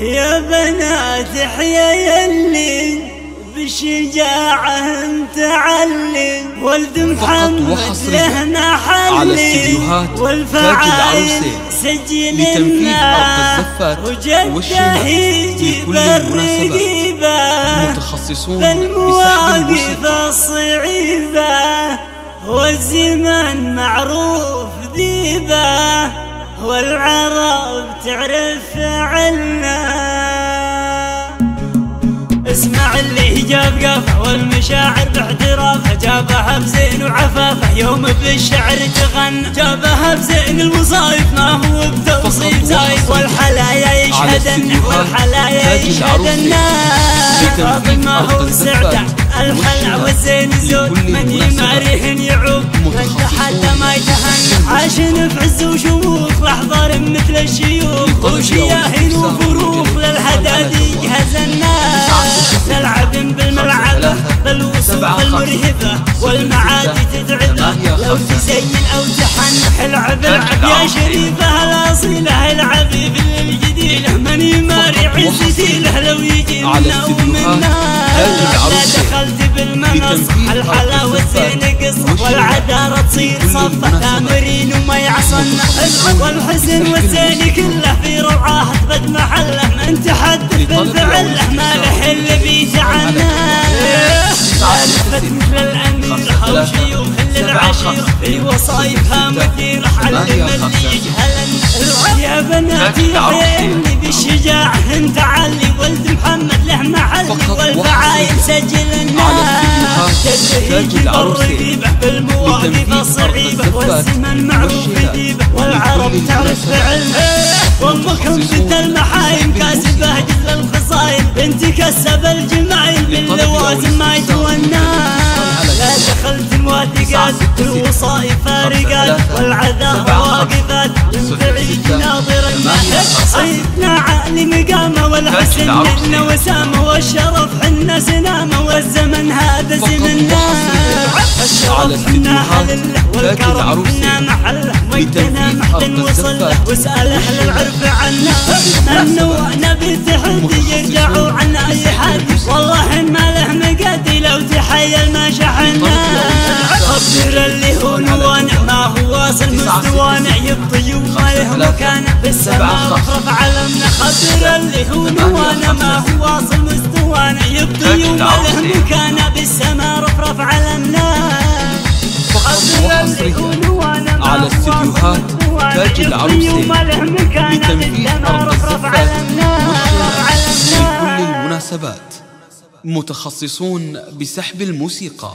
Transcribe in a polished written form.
يا بنات حيا يلي بالشجاعة متعلم، ولد محمد لهنا حلي والفعايل سجل النار وجده يجيب الرقيبة بالمواقف الصعيبة، والزمن معروف ذيبه والعرب تعرف عنا. اسمع اللي جاب قافه والمشاعر باحترافه، جابها بزين وعفافه يوم بالشعر تغنى، جابها بزين المصايف ما هو بتوصيف زايد، والحلايا يشهدن والحلايا يشهدن، راضي ما هو سعده الحلع والزين زود، من يماريهن يعوب من حتى ما يتهنى، عاشن في عز وشموخ الاحضار مثل الشيوخ، وشياهين وفروخ للهدادي جهزنا، نلعب بالملعبة بالوصوف المرهبة والمعادي تتعبه، لو تزين او تحنح العب العب يا شريفه الاصيله، العبي بالجديله من يماري عزتيله، لو يجي منا ومنا لا دخلت بالمنص الحلا والزين قصه، والعدارة تصير صفه تامرين وما يعصنا، والحزن والزين كله في رعاه تبد محله، من تحدث بالفعله ما له اللي بيجعلنا، سالفت مثل الامير او شيوخ للعشيره في وصايفها مثيره، علم اللي يجهلن. يا بناتي عيني بالشجاعه انت علي، ولد محمد له محلي والفعايل سجل النار، تجهيج الرقيبه بالمواقف الصعيبه، والزمن معروف ذيبه والعرب تعرف بعلمه، وامكم بنت المحايم كاسبه جزل الخصايم، بنت كسب الجمايل باللوازم ما يتونى، لا دخلت موادقات الوصايف فارقات، والعذاب واقفات من بعيد ناظر الناس، صيفنا عالي مقامه والحسن منا وسامه، والشرف حنا سنامه، والزمن هذا زمننا، الشرف حنا حلله والكرم حنا محله، ويتنا محد وصله واسأل اهل العرف عنا، النوانا بتحدي يرجعوا عن اي حد، والله ما له مقادي لو تحيل ما شحنا، خبر اللي هو نوانا ما هو واصل مستوانا، يبطي وما له مكانه بالسماء رفع علمنا، خبر اللي هو نوانا ما هو واصل مستوانا، يبطي وما له مكانه بالسماء رفع علمنا، خبر اللي هو نوانا ما على استديوهات تاج العروسين بتنفيذ أرض الزفات والشراء لكل المناسبات، متخصصون بسحب الموسيقى.